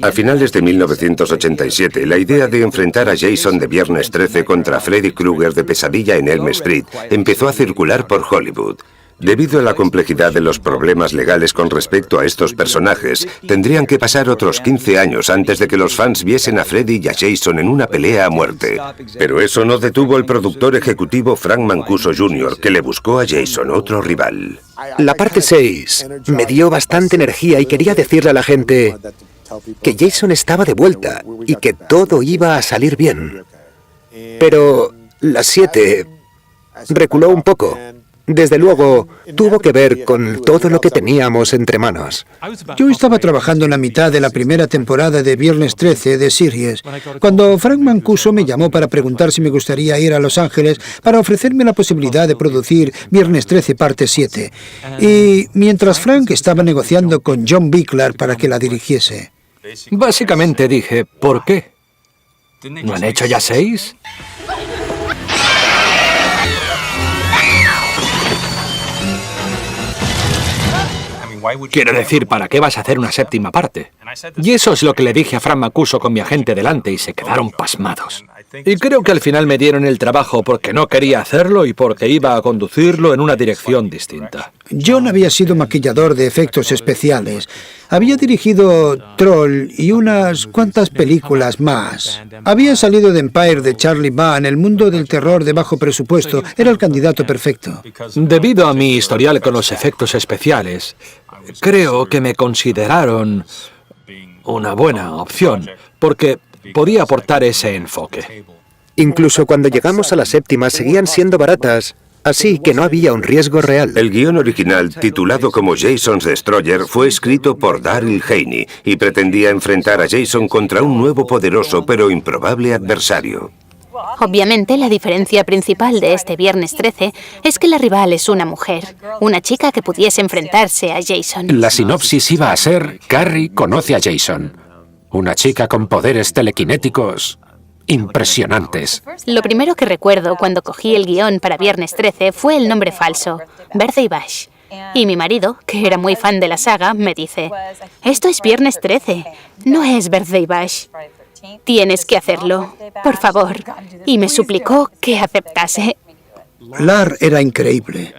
A finales de 1987, la idea de enfrentar a Jason de Viernes 13 contra Freddy Krueger de Pesadilla en Elm Street empezó a circular por Hollywood. Debido a la complejidad de los problemas legales con respecto a estos personajes, tendrían que pasar otros 15 años antes de que los fans viesen a Freddy y a Jason en una pelea a muerte. Pero eso no detuvo al productor ejecutivo Frank Mancuso Jr., que le buscó a Jason otro rival. La parte 6 me dio bastante energía y quería decirle a la gente que Jason estaba de vuelta y que todo iba a salir bien. Pero la 7 reculó un poco. Desde luego, tuvo que ver con todo lo que teníamos entre manos. Yo estaba trabajando en la mitad de la primera temporada de Viernes 13 de Series, cuando Frank Mancuso me llamó para preguntar si me gustaría ir a Los Ángeles para ofrecerme la posibilidad de producir Viernes 13 parte 7. Y mientras Frank estaba negociando con John Bickler para que la dirigiese. Básicamente dije, ¿por qué? ¿No han hecho ya 6? Quiero decir, ¿para qué vas a hacer una séptima parte? Y eso es lo que le dije a Frank Mancuso con mi agente delante y se quedaron pasmados. Y creo que al final me dieron el trabajo porque no quería hacerlo y porque iba a conducirlo en una dirección distinta. John había sido maquillador de efectos especiales. Había dirigido Troll y unas cuantas películas más. Había salido de Empire de Charlie Mann, el mundo del terror de bajo presupuesto. Era el candidato perfecto. Debido a mi historial con los efectos especiales, creo que me consideraron una buena opción, porque podía aportar ese enfoque. Incluso cuando llegamos a la séptima seguían siendo baratas, así que no había un riesgo real. El guión original, titulado como Jason's Destroyer, fue escrito por Daryl Haney y pretendía enfrentar a Jason contra un nuevo poderoso pero improbable adversario. Obviamente, la diferencia principal de este Viernes 13 es que la rival es una mujer, una chica que pudiese enfrentarse a Jason. La sinopsis iba a ser: Carrie conoce a Jason, una chica con poderes telequinéticos impresionantes. Lo primero que recuerdo cuando cogí el guión para Viernes 13 fue el nombre falso, Birthday Bash. Y mi marido, que era muy fan de la saga, me dice: esto es Viernes 13, no es Birthday Bash. Tienes que hacerlo, por favor. Y me suplicó que aceptase. Lar era increíble.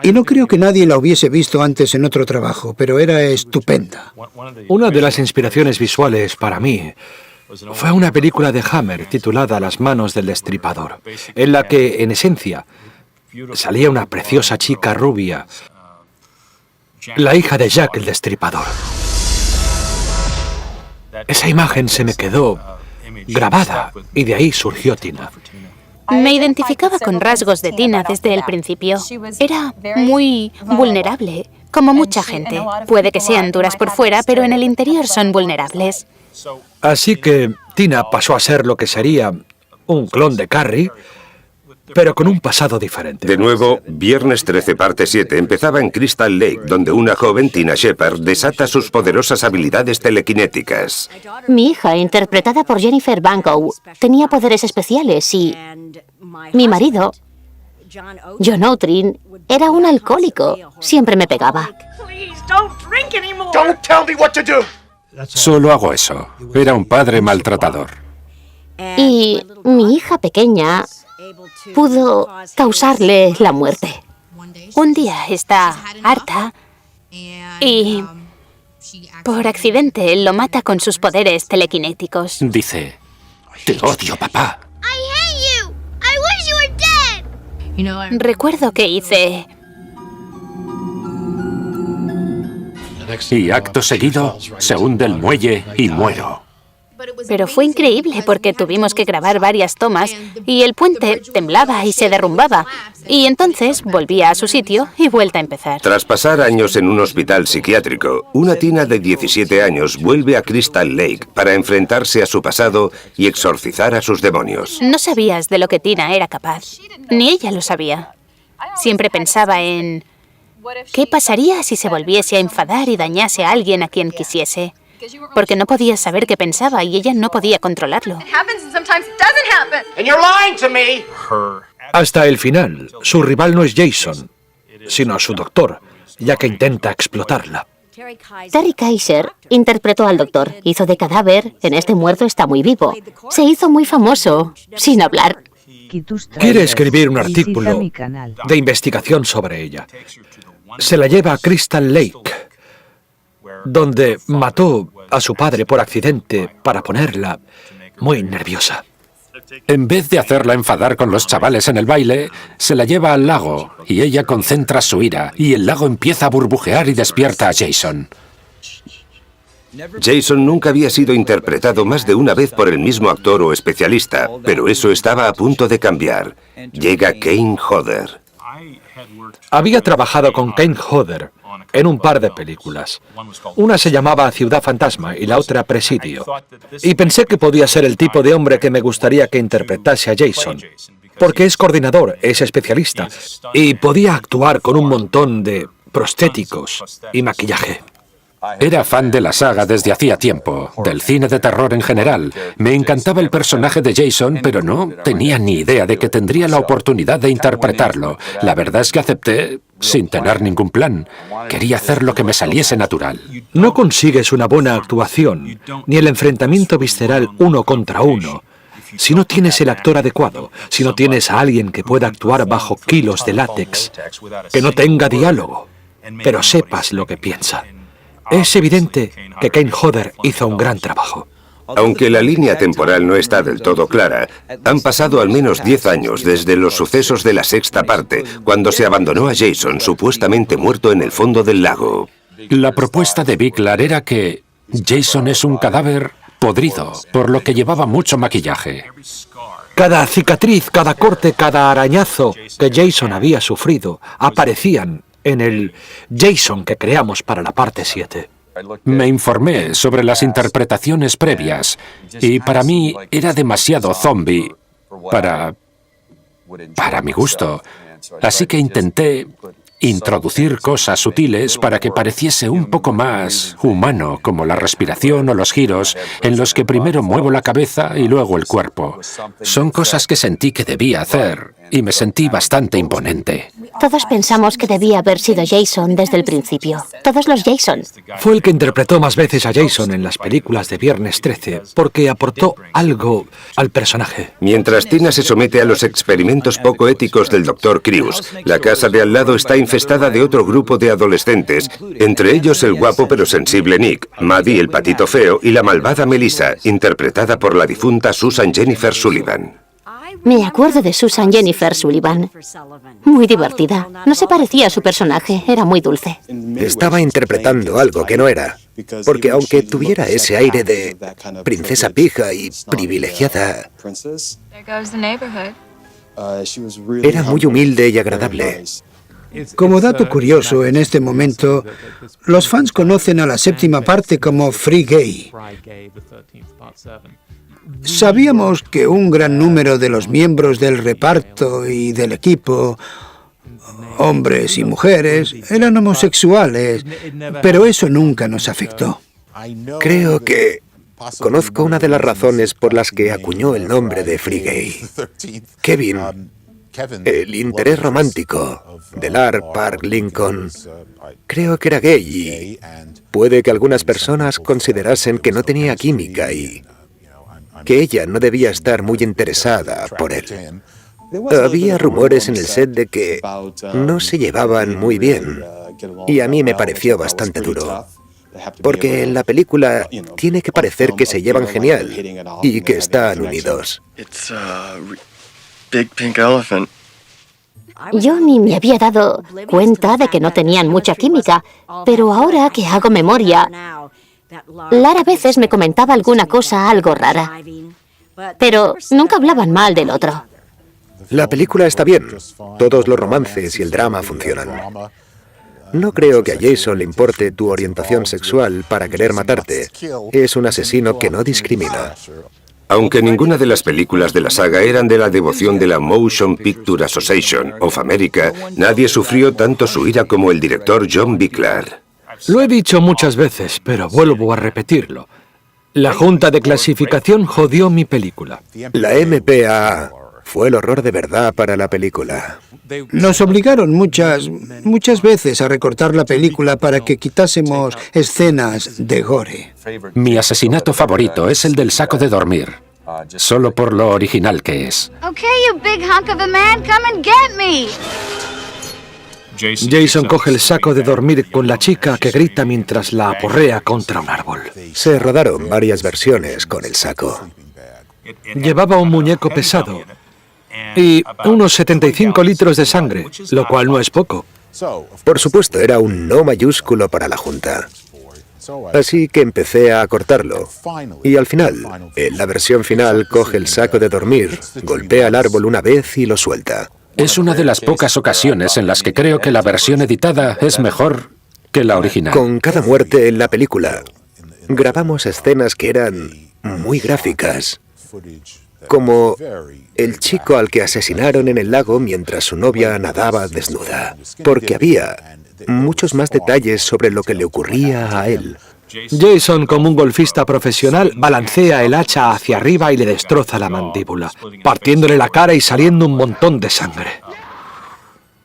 Y no creo que nadie la hubiese visto antes en otro trabajo, pero era estupenda. Una de las inspiraciones visuales para mí fue una película de Hammer titulada Las manos del destripador, en la que, en esencia, salía una preciosa chica rubia, la hija de Jack el Destripador. Esa imagen se me quedó grabada y de ahí surgió Tina. Me identificaba con rasgos de Tina desde el principio. Era muy vulnerable, como mucha gente. Puede que sean duras por fuera, pero en el interior son vulnerables. Así que Tina pasó a ser lo que sería un clon de Carrie, pero con un pasado diferente. De nuevo, Viernes 13 parte 7 empezaba en Crystal Lake, donde una joven Tina Shepard desata sus poderosas habilidades telequinéticas. Mi hija, interpretada por Jennifer Banco, tenía poderes especiales y mi marido, John Outrin, era un alcohólico. Siempre me pegaba. Solo hago eso. Era un padre maltratador. Y mi hija pequeña pudo causarle la muerte. Un día está harta y, por accidente, lo mata con sus poderes telequinéticos. Dice: te odio, papá. Recuerdo que hice... Y acto seguido, se hunde el muelle y muero. Pero fue increíble porque tuvimos que grabar varias tomas y el puente temblaba y se derrumbaba. Y entonces volvía a su sitio y vuelta a empezar. Tras pasar años en un hospital psiquiátrico, una Tina de 17 años vuelve a Crystal Lake para enfrentarse a su pasado y exorcizar a sus demonios. No sabías de lo que Tina era capaz. Ni ella lo sabía. Siempre pensaba en... ¿qué pasaría si se volviese a enfadar y dañase a alguien a quien quisiese? Porque no podía saber qué pensaba y ella no podía controlarlo. Hasta el final, su rival no es Jason, sino su doctor, ya que intenta explotarla. Terry Kaiser interpretó al doctor. Hizo de cadáver, en este muerto está muy vivo. Se hizo muy famoso, sin hablar. Quiere escribir un artículo de investigación sobre ella. Se la lleva a Crystal Lake, donde mató a su padre por accidente para ponerla muy nerviosa. En vez de hacerla enfadar con los chavales en el baile, se la lleva al lago y ella concentra su ira y el lago empieza a burbujear y despierta a Jason. Jason nunca había sido interpretado más de una vez por el mismo actor o especialista, pero eso estaba a punto de cambiar. Llega Kane Hodder. Había trabajado con Kane Hodder en un par de películas. Una se llamaba Ciudad Fantasma y la otra Presidio. Y pensé que podía ser el tipo de hombre que me gustaría que interpretase a Jason, porque es coordinador, es especialista, y podía actuar con un montón de prostéticos y maquillaje. Era fan de la saga desde hacía tiempo, del cine de terror en general. Me encantaba el personaje de Jason, pero no tenía ni idea de que tendría la oportunidad de interpretarlo. La verdad es que acepté sin tener ningún plan. Quería hacer lo que me saliese natural. No consigues una buena actuación, ni el enfrentamiento visceral uno contra uno, si no tienes el actor adecuado, si no tienes a alguien que pueda actuar bajo kilos de látex, que no tenga diálogo, pero sepas lo que piensa. Es evidente que Kane Hodder hizo un gran trabajo. Aunque la línea temporal no está del todo clara, han pasado al menos 10 años desde los sucesos de la sexta parte, cuando se abandonó a Jason supuestamente muerto en el fondo del lago. La propuesta de Bickler era que Jason es un cadáver podrido, por lo que llevaba mucho maquillaje. Cada cicatriz, cada corte, cada arañazo que Jason había sufrido aparecían en el Jason que creamos para la parte 7. Me informé sobre las interpretaciones previas y para mí era demasiado zombie para mi gusto. Así que intenté introducir cosas sutiles para que pareciese un poco más humano, como la respiración o los giros, en los que primero muevo la cabeza y luego el cuerpo. Son cosas que sentí que debía hacer y me sentí bastante imponente. Todos pensamos que debía haber sido Jason desde el principio. Todos los Jason. Fue el que interpretó más veces a Jason en las películas de Viernes 13, porque aportó algo al personaje. Mientras Tina se somete a los experimentos poco éticos del Dr. Crews, la casa de al lado está infestada de otro grupo de adolescentes, entre ellos el guapo pero sensible Nick, Maddie el patito feo y la malvada Melissa, interpretada por la difunta Susan Jennifer Sullivan. Me acuerdo de Susan Jennifer Sullivan. Muy divertida. No se parecía a su personaje, era muy dulce. Estaba interpretando algo que no era, porque aunque tuviera ese aire de princesa pija y privilegiada, era muy humilde y agradable. Como dato curioso, en este momento, los fans conocen a la séptima parte como Free Gay. Sabíamos que un gran número de los miembros del reparto y del equipo, hombres y mujeres, eran homosexuales, pero eso nunca nos afectó. Creo que conozco una de las razones por las que acuñó el nombre de Free Gay. Kevin, el interés romántico de Lar Park Lincoln, creo que era gay y puede que algunas personas considerasen que no tenía química y que ella no debía estar muy interesada por él. Había rumores en el set de que no se llevaban muy bien, y a mí me pareció bastante duro, porque en la película tiene que parecer que se llevan genial y que están unidos. Yo ni me había dado cuenta de que no tenían mucha química, pero ahora que hago memoria, Lar a veces me comentaba alguna cosa algo rara, pero nunca hablaban mal del otro. La película está bien. Todos los romances y el drama funcionan. No creo que a Jason le importe tu orientación sexual para querer matarte. Es un asesino que no discrimina. Aunque ninguna de las películas de la saga eran de la devoción de la Motion Picture Association of America, nadie sufrió tanto su ira como el director John Bickler. Lo he dicho muchas veces, pero vuelvo a repetirlo. La Junta de Clasificación jodió mi película. La MPAA fue el horror de verdad para la película. Nos obligaron muchas veces a recortar la película para que quitásemos escenas de gore. Mi asesinato favorito es el del saco de dormir, solo por lo original que es. Okay, you big hunk of a man, come and get me. Jason coge el saco de dormir con la chica que grita mientras la aporrea contra un árbol. Se rodaron varias versiones con el saco. Llevaba un muñeco pesado y unos 75 litros de sangre, lo cual no es poco. Por supuesto, era un no mayúsculo para la Junta. Así que empecé a cortarlo. Y al final, en la versión final, coge el saco de dormir, golpea el árbol una vez y lo suelta. Es una de las pocas ocasiones en las que creo que la versión editada es mejor que la original. Con cada muerte en la película, grabamos escenas que eran muy gráficas, como el chico al que asesinaron en el lago mientras su novia nadaba desnuda, porque había muchos más detalles sobre lo que le ocurría a él. Jason, como un golfista profesional, balancea el hacha hacia arriba y le destroza la mandíbula, partiéndole la cara y saliendo un montón de sangre.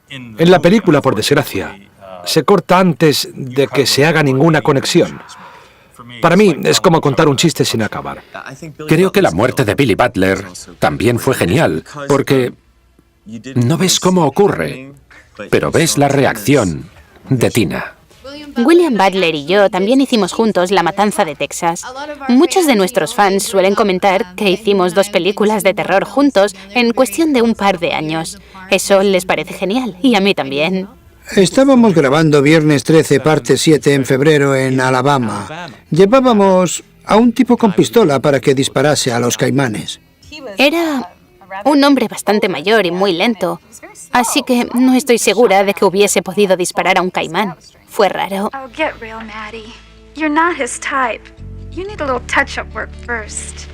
En la película, por desgracia, se corta antes de que se haga ninguna conexión. Para mí, es como contar un chiste sin acabar. Creo que la muerte de Billy Butler también fue genial, porque no ves cómo ocurre, pero ves la reacción de Tina. William Butler y yo también hicimos juntos La Matanza de Texas. Muchos de nuestros fans suelen comentar que hicimos 2 películas de terror juntos en cuestión de un par de años. Eso les parece genial, y a mí también. Estábamos grabando Viernes 13, parte 7 en febrero en Alabama. Llevábamos a un tipo con pistola para que disparase a los caimanes. Era un hombre bastante mayor y muy lento, así que no estoy segura de que hubiese podido disparar a un caimán. Fue raro. Oh, get real, Maddie. You're not his type. You need a little touch-up work first.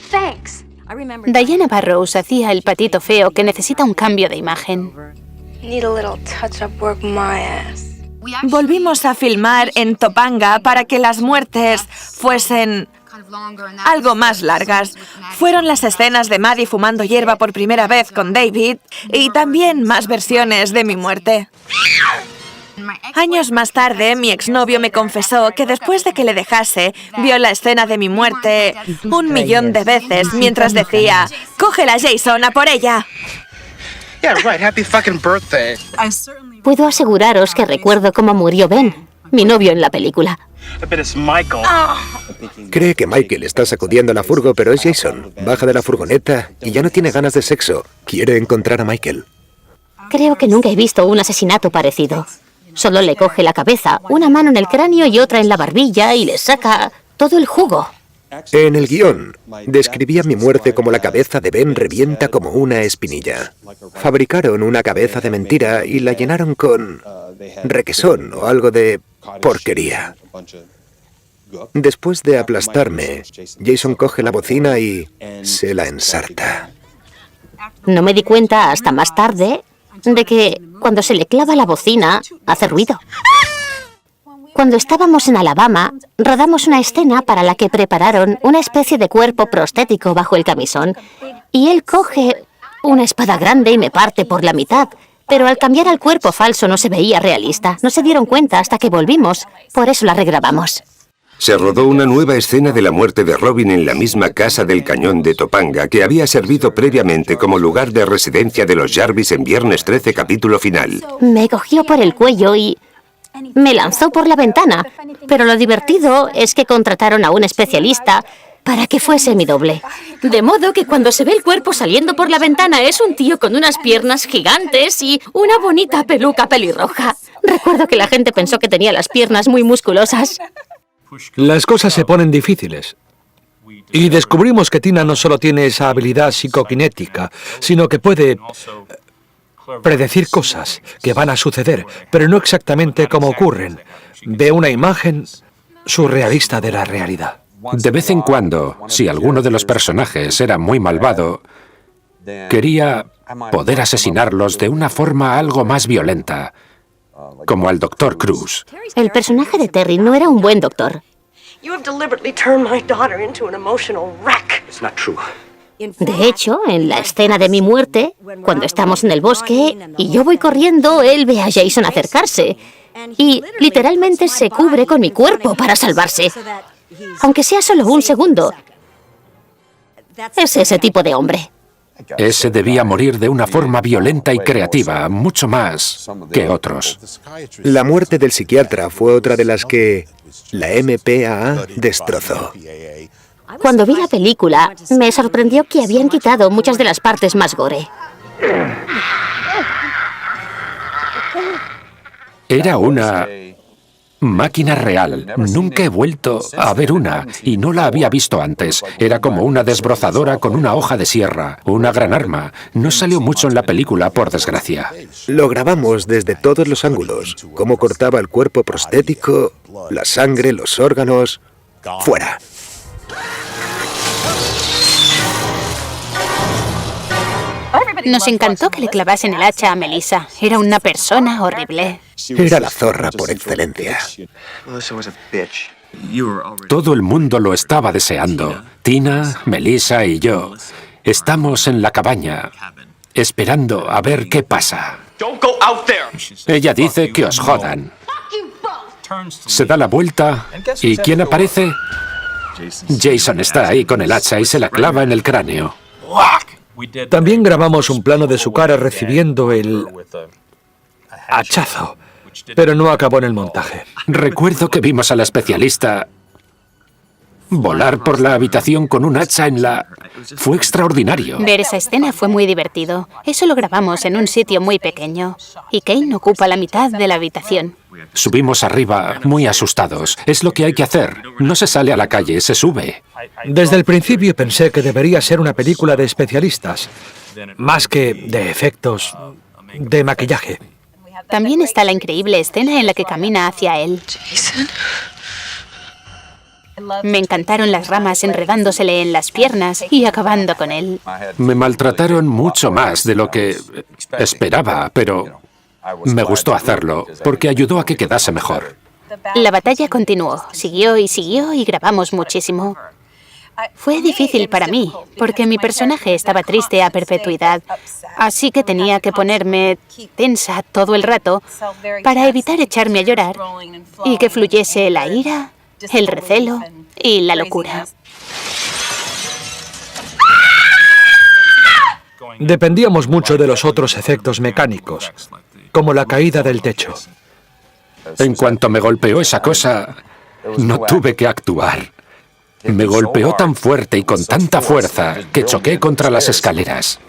Thanks. Diana Barrows hacía el patito feo que necesita un cambio de imagen. Need a little touch-up work my ass. Volvimos a filmar en Topanga para que las muertes fuesen algo más largas. Fueron las escenas de Maddie fumando hierba por primera vez con David y también más versiones de mi muerte. Años más tarde, mi exnovio me confesó que después de que le dejase, vio la escena de mi muerte 1.000.000 de veces mientras decía: «Cógela, Jason, a por ella». Puedo aseguraros que recuerdo cómo murió Ben, mi novio en la película. Cree que Michael está sacudiendo la furgo, pero es Jason. Baja de la furgoneta y ya no tiene ganas de sexo. Quiere encontrar a Michael. Creo que nunca he visto un asesinato parecido. Solo le coge la cabeza, una mano en el cráneo y otra en la barbilla y le saca todo el jugo. En el guión, describía mi muerte como la cabeza de Ben revienta como una espinilla. Fabricaron una cabeza de mentira y la llenaron con requesón o algo de porquería. Después de aplastarme, Jason coge la bocina y se la ensarta. No me di cuenta hasta más tarde de que cuando se le clava la bocina, hace ruido. Cuando estábamos en Alabama, rodamos una escena para la que prepararon una especie de cuerpo prostético bajo el camisón, y él coge una espada grande y me parte por la mitad. Pero al cambiar al cuerpo falso no se veía realista. No se dieron cuenta hasta que volvimos. Por eso la regrabamos. Se rodó una nueva escena de la muerte de Robin en la misma casa del cañón de Topanga que había servido previamente como lugar de residencia de los Jarvis en Viernes 13, capítulo final. Me cogió por el cuello y me lanzó por la ventana. Pero lo divertido es que contrataron a un especialista para que fuese mi doble. De modo que cuando se ve el cuerpo saliendo por la ventana es un tío con unas piernas gigantes y una bonita peluca pelirroja. Recuerdo que la gente pensó que tenía las piernas muy musculosas. Las cosas se ponen difíciles. Y descubrimos que Tina no solo tiene esa habilidad psicoquinética, sino que puede predecir cosas que van a suceder, pero no exactamente como ocurren. Ve una imagen surrealista de la realidad. De vez en cuando, si alguno de los personajes era muy malvado, quería poder asesinarlos de una forma algo más violenta, como al Dr. Cruz. El personaje de Terry no era un buen doctor. You have deliberately turned my daughter into an emotional wreck. It's not true. De hecho, en la escena de mi muerte, cuando estamos en el bosque y yo voy corriendo, él ve a Jason acercarse y literalmente se cubre con mi cuerpo para salvarse. Aunque sea solo un segundo. Es ese tipo de hombre. Ese debía morir de una forma violenta y creativa, mucho más que otros. La muerte del psiquiatra fue otra de las que la MPAA destrozó. Cuando vi la película, me sorprendió que habían quitado muchas de las partes más gore. Era una máquina real. Nunca he vuelto a ver una, y no la había visto antes. Era como una desbrozadora con una hoja de sierra, una gran arma. No salió mucho en la película, por desgracia. Lo grabamos desde todos los ángulos, cómo cortaba el cuerpo prostético, la sangre, los órganos... ¡Fuera! Nos encantó que le clavasen el hacha a Melissa. Era una persona horrible. Era la zorra por excelencia. Todo el mundo lo estaba deseando. Tina, Melissa y yo. Estamos en la cabaña, esperando a ver qué pasa. Ella dice que os jodan. Se da la vuelta y ¿quién aparece? Jason está ahí con el hacha y se la clava en el cráneo. También grabamos un plano de su cara recibiendo el hachazo, pero no acabó en el montaje. Recuerdo que vimos a la especialista volar por la habitación con un hacha en la... Fue extraordinario. Ver esa escena fue muy divertido. Eso lo grabamos en un sitio muy pequeño. Y Kane ocupa la mitad de la habitación. Subimos arriba muy asustados. Es lo que hay que hacer. No se sale a la calle, se sube. Desde el principio pensé que debería ser una película de especialistas, más que de efectos de maquillaje. También está la increíble escena en la que camina hacia él. Me encantaron las ramas enredándosele en las piernas y acabando con él. Me maltrataron mucho más de lo que esperaba, pero me gustó hacerlo porque ayudó a que quedase mejor. La batalla continuó, siguió y grabamos muchísimo. Fue difícil para mí, porque mi personaje estaba triste a perpetuidad, así que tenía que ponerme tensa todo el rato para evitar echarme a llorar y que fluyese la ira, el recelo y la locura. Dependíamos mucho de los otros efectos mecánicos, como la caída del techo. En cuanto me golpeó esa cosa, no tuve que actuar. Me golpeó tan fuerte y con tanta fuerza que choqué contra las escaleras.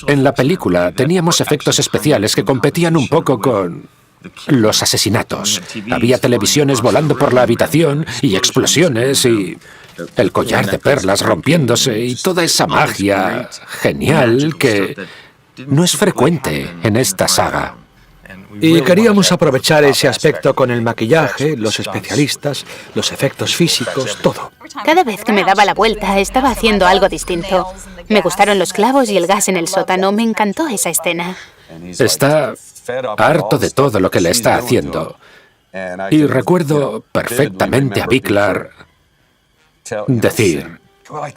En la película teníamos efectos especiales que competían un poco con los asesinatos. Había televisiones volando por la habitación y explosiones y el collar de perlas rompiéndose y toda esa magia genial que no es frecuente en esta saga. Y queríamos aprovechar ese aspecto con el maquillaje, los especialistas, los efectos físicos, todo. Cada vez que me daba la vuelta estaba haciendo algo distinto. Me gustaron los clavos y el gas en el sótano. Me encantó esa escena. Está harto de todo lo que le está haciendo. Y recuerdo perfectamente a Bicklar decir: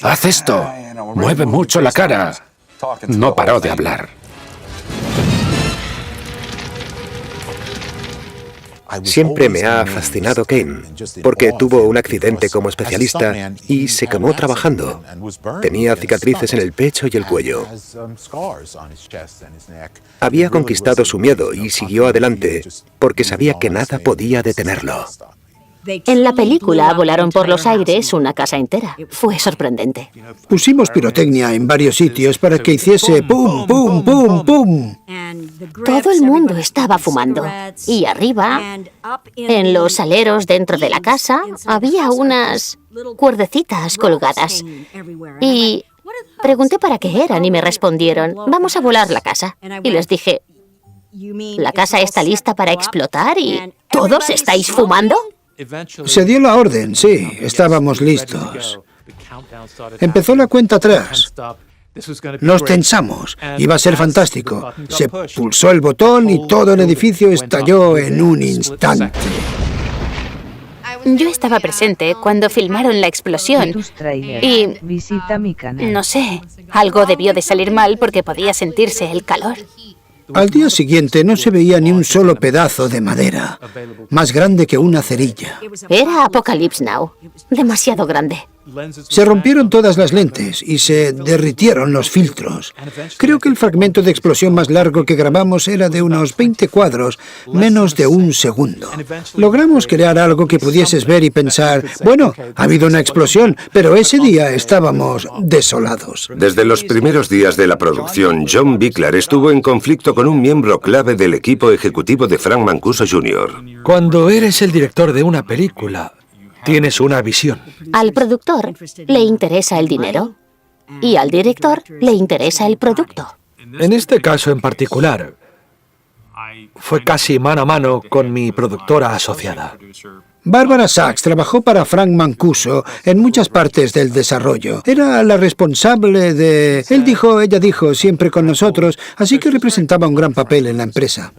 «Haz esto, mueve mucho la cara». No paró de hablar. Siempre me ha fascinado Kane, porque tuvo un accidente como especialista y se quemó trabajando. Tenía cicatrices en el pecho y el cuello. Había conquistado su miedo y siguió adelante, porque sabía que nada podía detenerlo. En la película volaron por los aires una casa entera. Fue sorprendente. Pusimos pirotecnia en varios sitios para que hiciese pum, pum, pum, pum. Todo el mundo estaba fumando. Y arriba, en los aleros dentro de la casa, había unas cuerdecitas colgadas. Y pregunté para qué eran y me respondieron: «Vamos a volar la casa». Y les dije: «¿La casa está lista para explotar y todos estáis fumando?». Se dio la orden, sí, estábamos listos. Empezó la cuenta atrás. Nos tensamos, iba a ser fantástico. Se pulsó el botón y todo el edificio estalló en un instante. Yo estaba presente cuando filmaron la explosión y, no sé, algo debió de salir mal porque podía sentirse el calor. Al día siguiente no se veía ni un solo pedazo de madera, más grande que una cerilla. Era Apocalypse Now. Demasiado grande. Se rompieron todas las lentes y se derritieron los filtros. Creo que el fragmento de explosión más largo que grabamos era de unos 20 cuadros, menos de un segundo. Logramos crear algo que pudieses ver y pensar, bueno, ha habido una explosión, pero ese día estábamos desolados. Desde los primeros días de la producción, John Bickler estuvo en conflicto con un miembro clave del equipo ejecutivo de Frank Mancuso Jr. Cuando eres el director de una película, tienes una visión. Al productor le interesa el dinero y al director le interesa el producto. En este caso en particular, fue casi mano a mano con mi productora asociada. Barbara Sachs trabajó para Frank Mancuso en muchas partes del desarrollo. Era la responsable de... ella dijo, siempre con nosotros, así que representaba un gran papel en la empresa.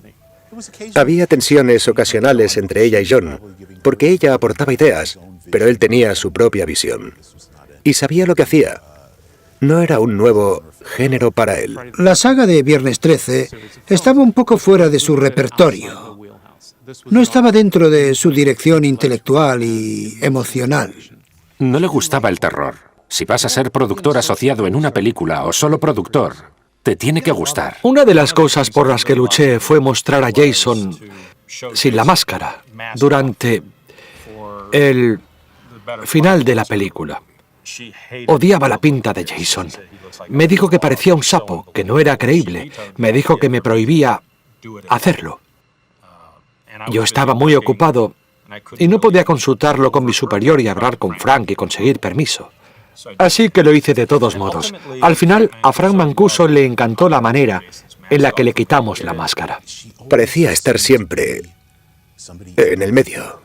Había tensiones ocasionales entre ella y John, porque ella aportaba ideas, pero él tenía su propia visión. Y sabía lo que hacía. No era un nuevo género para él. La saga de Viernes 13 estaba un poco fuera de su repertorio. No estaba dentro de su dirección intelectual y emocional. No le gustaba el terror. Si vas a ser productor asociado en una película o solo productor, te tiene que gustar. Una de las cosas por las que luché fue mostrar a Jason sin la máscara durante el final de la película. Odiaba la pinta de Jason. Me dijo que parecía un sapo, que no era creíble. Me dijo que me prohibía hacerlo. Yo estaba muy ocupado y no podía consultarlo con mi superior y hablar con Frank y conseguir permiso. Así que lo hice de todos modos. Al final, a Frank Mancuso le encantó la manera en la que le quitamos la máscara. Parecía estar siempre en el medio.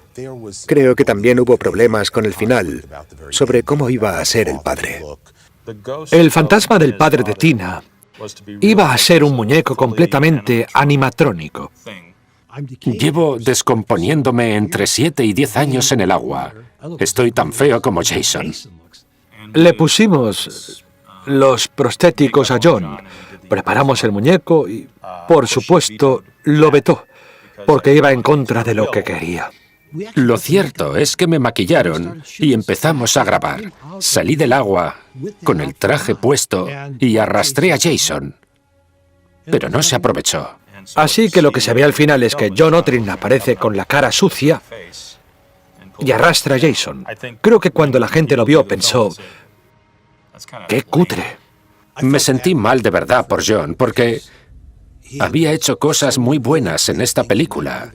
Creo que también hubo problemas con el final, sobre cómo iba a ser el padre. El fantasma del padre de Tina iba a ser un muñeco completamente animatrónico. Llevo descomponiéndome entre 7 y 10 años en el agua. Estoy tan feo como Jason. Le pusimos los prostéticos a John, preparamos el muñeco y, por supuesto, lo vetó, porque iba en contra de lo que quería. Lo cierto es que me maquillaron y empezamos a grabar. Salí del agua con el traje puesto y arrastré a Jason, pero no se aprovechó. Así que lo que se ve al final es que John Otrin aparece con la cara sucia y arrastra a Jason. Creo que cuando la gente lo vio pensó, ¡qué cutre! Me sentí mal de verdad por John, porque había hecho cosas muy buenas en esta película,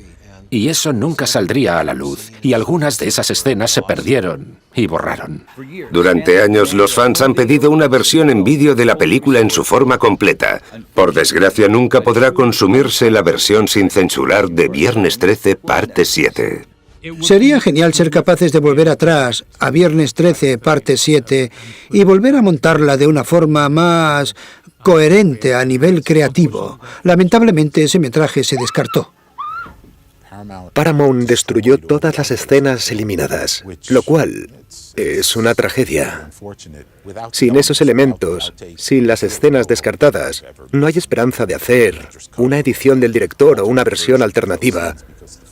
y eso nunca saldría a la luz, y algunas de esas escenas se perdieron y borraron. Durante años, los fans han pedido una versión en vídeo de la película en su forma completa. Por desgracia, nunca podrá consumirse la versión sin censurar de Viernes 13, parte 7. Sería genial ser capaces de volver atrás a Viernes 13, parte 7, y volver a montarla de una forma más coherente a nivel creativo. Lamentablemente, ese metraje se descartó. Paramount destruyó todas las escenas eliminadas, lo cual es una tragedia. Sin esos elementos, sin las escenas descartadas, no hay esperanza de hacer una edición del director o una versión alternativa,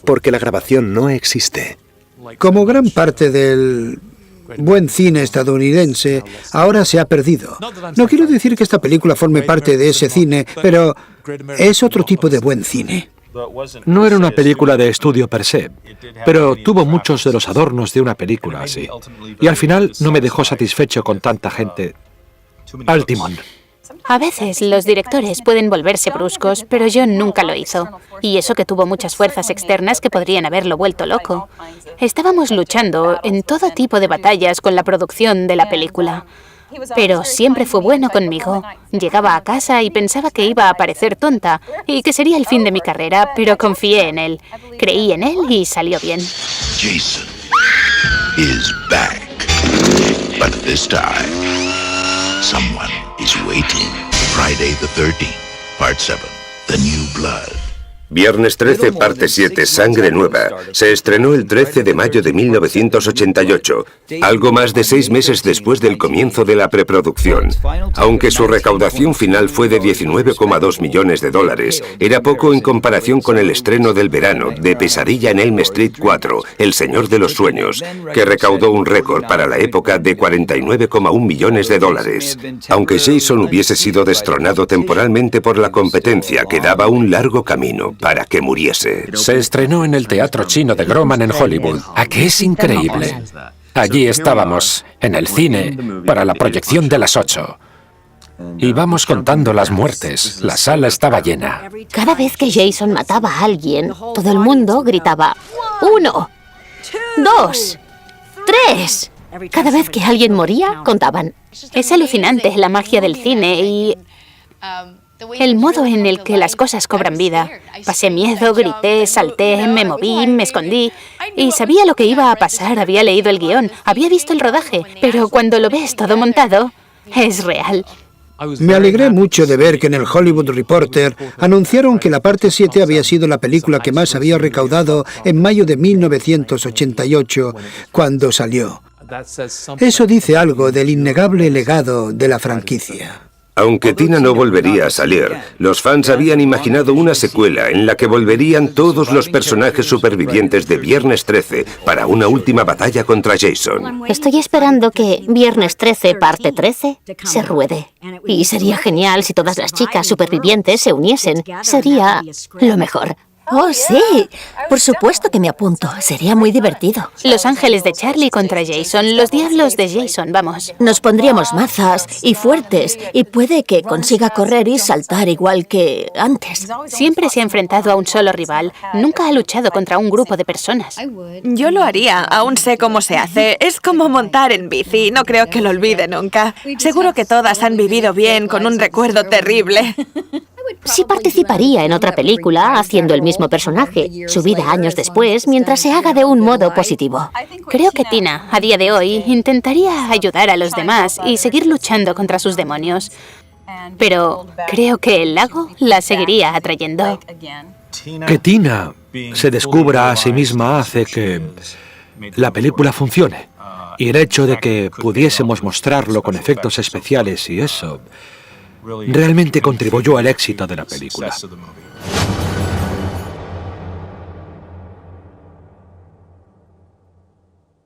porque la grabación no existe. Como gran parte del buen cine estadounidense, ahora se ha perdido. No quiero decir que esta película forme parte de ese cine, pero es otro tipo de buen cine. No era una película de estudio per se, pero tuvo muchos de los adornos de una película así. Y al final no me dejó satisfecho con tanta gente al timón. A veces los directores pueden volverse bruscos, pero John nunca lo hizo. Y eso que tuvo muchas fuerzas externas que podrían haberlo vuelto loco. Estábamos luchando en todo tipo de batallas con la producción de la película. Pero siempre fue bueno conmigo. Llegaba a casa y pensaba que iba a parecer tonta y que sería el fin de mi carrera, pero confié en él. Creí en él y salió bien. Jason is back. But this time, someone is waiting. Friday the 13th, part 7, The New Blood. Viernes 13, parte 7, Sangre Nueva, se estrenó el 13 de mayo de 1988, algo más de 6 meses después del comienzo de la preproducción. Aunque su recaudación final fue de $19,2 millones, era poco en comparación con el estreno del verano de Pesadilla en Elm Street 4, El Señor de los Sueños, que recaudó un récord para la época de $49,1 millones. Aunque Jason hubiese sido destronado temporalmente por la competencia, quedaba un largo camino para que muriese. Se estrenó en el Teatro Chino de Grauman en Hollywood. ¿A qué es increíble? Allí estábamos, en el cine, para la proyección de las 8. Íbamos contando las muertes. La sala estaba llena. Cada vez que Jason mataba a alguien, todo el mundo gritaba 1, 2, 3. Cada vez que alguien moría, contaban. Es alucinante la magia del cine y el modo en el que las cosas cobran vida. Pasé miedo, grité, salté, me moví, me escondí y sabía lo que iba a pasar, había leído el guión, había visto el rodaje, pero cuando lo ves todo montado, es real. Me alegré mucho de ver que en el Hollywood Reporter anunciaron que la parte 7 había sido la película que más había recaudado en mayo de 1988, cuando salió. Eso dice algo del innegable legado de la franquicia. Aunque Tina no volvería a salir, los fans habían imaginado una secuela en la que volverían todos los personajes supervivientes de Viernes 13 para una última batalla contra Jason. Estoy esperando que Viernes 13, parte 13, se ruede. Y sería genial si todas las chicas supervivientes se uniesen. Sería lo mejor. Oh, sí. Por supuesto que me apunto. Sería muy divertido. Los ángeles de Charlie contra Jason, los diablos de Jason, vamos. Nos pondríamos mazas y fuertes y puede que consiga correr y saltar igual que antes. Siempre se ha enfrentado a un solo rival. Nunca ha luchado contra un grupo de personas. Yo lo haría. Aún sé cómo se hace. Es como montar en bici. No creo que lo olvide nunca. Seguro que todas han vivido bien con un recuerdo terrible. Sí participaría en otra película haciendo el mismo personaje, su vida años después, mientras se haga de un modo positivo. Creo que Tina, a día de hoy, intentaría ayudar a los demás y seguir luchando contra sus demonios. Pero creo que el lago la seguiría atrayendo. Que Tina se descubra a sí misma hace que la película funcione. Y el hecho de que pudiésemos mostrarlo con efectos especiales y eso realmente contribuyó al éxito de la película.